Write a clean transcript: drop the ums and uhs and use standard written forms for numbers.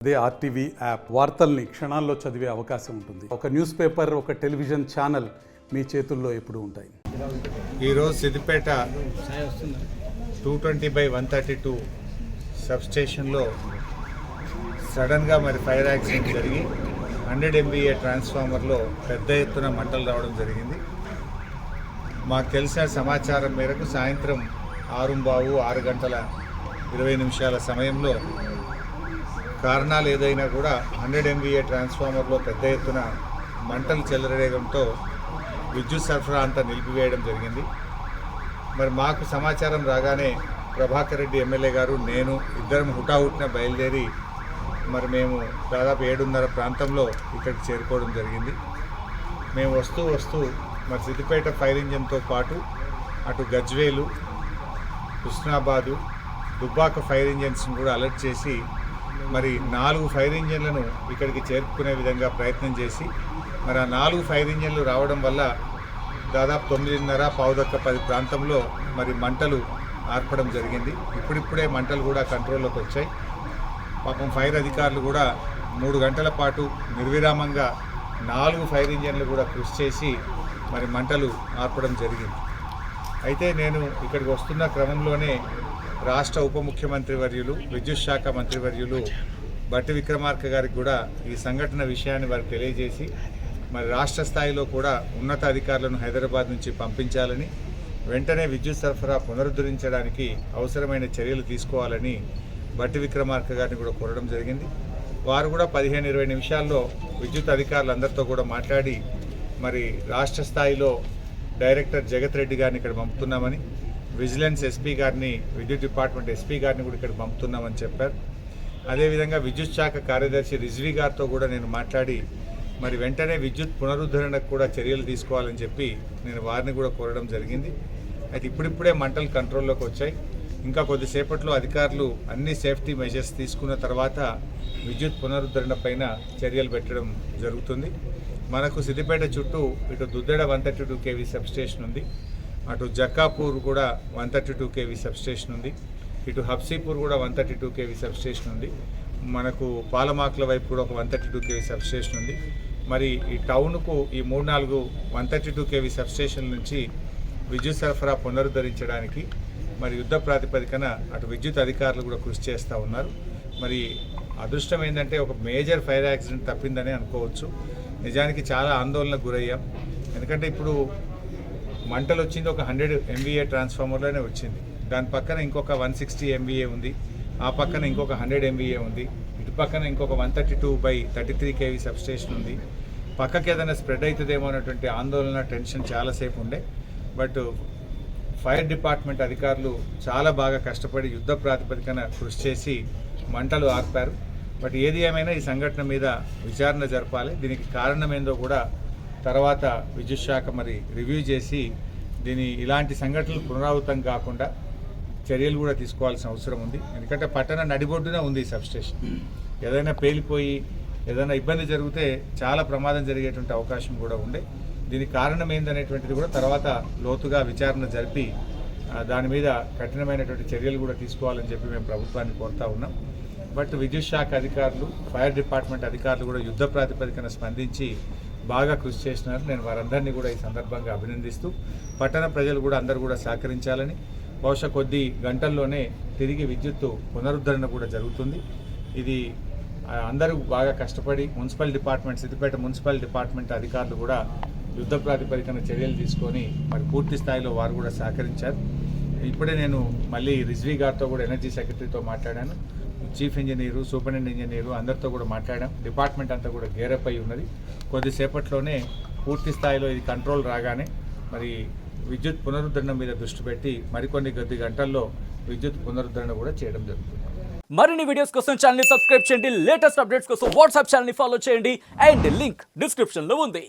అదే RTV app వార్తల్ని క్షణాల్లో చదివే అవకాశం ఉంటుంది. ఒక న్యూస్ పేపర్, ఒక టెలివిజన్ ఛానల్ మీ చేతుల్లో ఎప్పుడూ ఉంటాయి. ఈరోజు సిద్దిపేట 220/132 సబ్స్టేషన్లో సడన్గా ఫైర్ యాక్సిడెంట్ జరిగి 100 MVA ట్రాన్స్ఫార్మర్లో పెద్ద ఎత్తున మంటలు రావడం జరిగింది. మాకు తెలిసిన సమాచారం మేరకు సాయంత్రం 6:20 సమయంలో కారణాలు ఏదైనా కూడా 100 MVA ట్రాన్స్ఫార్మర్లో పెద్ద ఎత్తున మంటలు చెలరేగడంతో విద్యుత్ సరఫరా అంతా నిలిపివేయడం జరిగింది. మాకు సమాచారం రాగానే ప్రభాకర్ రెడ్డి ఎమ్మెల్యే గారు, నేను ఇద్దరం హుటాహుటిన బయలుదేరి మేము దాదాపు 7:30 ప్రాంతంలో ఇక్కడికి చేరుకోవడం జరిగింది. మేము వస్తూ సిద్దిపేట ఫైర్ ఇంజన్తో పాటు అటు గజ్వేలు, హుస్నాబాదు, దుబ్బాక ఫైర్ ఇంజన్స్ని కూడా అలర్ట్ చేసి 4 ఫైర్ ఇంజన్లను ఇక్కడికి చేరుకునే విధంగా ప్రయత్నం చేసి ఆ 4 ఫైర్ ఇంజన్లు రావడం వల్ల దాదాపు 9:30-10 ప్రాంతంలో మంటలు ఆర్పడం జరిగింది. ఇప్పుడిప్పుడే మంటలు కూడా కంట్రోల్లోకి వచ్చాయి. పాపం ఫైర్ అధికారులు కూడా 3 గంటల పాటు నిర్విరామంగా 4 ఫైర్ ఇంజన్లు కూడా కృషి చేసి మంటలు ఆర్పడం జరిగింది. అయితే నేను ఇక్కడికి వస్తున్న క్రమంలోనే రాష్ట్ర ఉప ముఖ్యమంత్రి వర్యులు, విద్యుత్ శాఖ మంత్రివర్యులు బట్టి విక్రమార్క గారికి కూడా ఈ సంఘటన విషయాన్ని వారికి తెలియజేసి రాష్ట్ర స్థాయిలో కూడా ఉన్నత అధికారులను హైదరాబాద్ నుంచి పంపించాలని, వెంటనే విద్యుత్ సరఫరా పునరుద్ధరించడానికి అవసరమైన చర్యలు తీసుకోవాలని బట్టి విక్రమార్క గారిని కూడా కోరడం జరిగింది. వారు కూడా 15-20 నిమిషాల్లో విద్యుత్ అధికారులందరితో కూడా మాట్లాడి రాష్ట్ర స్థాయిలో డైరెక్టర్ జగత్ రెడ్డి గారిని ఇక్కడ పంపుతున్నామని, విజిలెన్స్ ఎస్పీ గారిని, విద్యుత్ డిపార్ట్మెంట్ ఎస్పీ గారిని కూడా ఇక్కడ పంపుతున్నామని చెప్పారు. అదేవిధంగా విద్యుత్ శాఖ కార్యదర్శి రిజ్వీ గారితో కూడా నేను మాట్లాడి వెంటనే విద్యుత్ పునరుద్ధరణకు కూడా చర్యలు తీసుకోవాలని చెప్పి నేను వారిని కూడా కోరడం జరిగింది. అయితే ఇప్పుడిప్పుడే మంటలు కంట్రోల్లోకి వచ్చాయి. ఇంకా కొద్దిసేపట్లో అధికారులు అన్ని సేఫ్టీ మెజర్స్ తీసుకున్న తర్వాత విద్యుత్ పునరుద్ధరణ పైన చర్యలు పెట్టడం జరుగుతుంది. మనకు సిద్దిపేట చుట్టూ ఇటు దుద్దెడ 132 kV సబ్స్టేషన్ ఉంది, అటు జక్కాపూర్ కూడా 132 kV సబ్స్టేషన్ ఉంది, ఇటు హబ్సీపూర్ కూడా 132 kV సబ్స్టేషన్ ఉంది, మనకు పాలమాకుల వైపు కూడా ఒక 132 kV సబ్స్టేషన్ ఉంది. ఈ టౌన్కు ఈ 3-4 132 kV సబ్స్టేషన్ నుంచి విద్యుత్ సరఫరా పునరుద్ధరించడానికి యుద్ధ ప్రాతిపదికన అటు విద్యుత్ అధికారులు కూడా కృషి చేస్తూ ఉన్నారు. అదృష్టం ఏంటంటే ఒక మేజర్ ఫైర్ యాక్సిడెంట్ తప్పిందని అనుకోవచ్చు. నిజానికి చాలా ఆందోళనకు గురయ్యాం. ఎందుకంటే ఇప్పుడు మంటలు వచ్చింది ఒక 100 MVA ట్రాన్స్ఫార్మర్లోనే వచ్చింది. దాని పక్కన ఇంకొక 160 MVA ఉంది, ఆ పక్కన ఇంకొక 100 MVA ఉంది, ఇటు పక్కన ఇంకొక 132/33 kV సబ్స్టేషన్ ఉంది. పక్కకి ఏదైనా స్ప్రెడ్ అవుతుందేమో అనేటువంటి ఆందోళన, టెన్షన్ చాలాసేపు ఉండే. ఫైర్ డిపార్ట్మెంట్ అధికారులు చాలా బాగా కష్టపడి యుద్ధ ప్రాతిపదికన కృషి చేసి మంటలు ఆర్పారు. ఏది ఏమైనా ఈ సంఘటన మీద విచారణ జరపాలి. దీనికి కారణం ఏందో కూడా తర్వాత విద్యుత్ శాఖ రివ్యూ చేసి ఇలాంటి సంఘటనలు పునరావృతం కాకుండా చర్యలు కూడా తీసుకోవాల్సిన అవసరం ఉంది. ఎందుకంటే పట్టణ నడిబొడ్డున ఉంది ఈ సబ్స్టేషన్. ఏదైనా పేలిపోయి ఏదైనా ఇబ్బంది జరిగితే చాలా ప్రమాదం జరిగేటువంటి అవకాశం కూడా ఉండే. దీనికి కారణం ఏందనేటువంటిది కూడా తర్వాత లోతుగా విచారణ జరిపి దాని మీద కఠినమైనటువంటి చర్యలు కూడా తీసుకోవాలని చెప్పి మేము ప్రభుత్వాన్ని కోరుతా ఉన్నాం. విద్యుత్ శాఖ అధికారులు, ఫైర్ డిపార్ట్మెంట్ అధికారులు కూడా యుద్ధ ప్రాతిపదికన స్పందించి బాగా కృషి చేసినారు. నేను వారందరినీ కూడా ఈ సందర్భంగా అభినందిస్తూ పట్టణ ప్రజలు కూడా అందరూ కూడా సహకరించాలని, బహుశా కొద్ది గంటల్లోనే తిరిగి విద్యుత్తు పునరుద్ధరణ కూడా జరుగుతుంది. ఇది అందరూ బాగా కష్టపడి municipal department, Siddipet municipal department అధికారులు కూడా యుద్ధ ప్రాతిపదికన చర్యలు తీసుకొని పూర్తి స్థాయిలో వారు కూడా సహకరించారు. ఇప్పుడే నేను మళ్ళీ రిజ్వీ గారితో కూడా ఎనర్జీ సెక్రటరీతో మాట్లాడాను, చీఫ్ ఇంజనీరు, సూపరింటెండెంట్ ఇంజనీరు అందరితో కూడా మాట్లాడాం. డిపార్ట్మెంట్ అంతా కూడా గేరప్ అయి ఉన్నది. కొద్దిసేపట్లోనే పూర్తి స్థాయిలో ఇది కంట్రోల్ రాగానే విద్యుత్ పునరుద్ధరణ మీద దృష్టి పెట్టి కొద్ది గంటల్లో విద్యుత్ పునరుద్ధరణ కూడా చేయడం జరుగుతుంది. మరిన్ని వీడియోస్ కోసం ఛానల్ ని సబ్స్క్రైబ్ చేయండి, లేటెస్ట్ అప్డేట్స్ కోసం వాట్సాప్ ఛానల్ ని ఫాలో చేయండి అండ్ లింక్ డిస్క్రిప్షన్ లో ఉంది.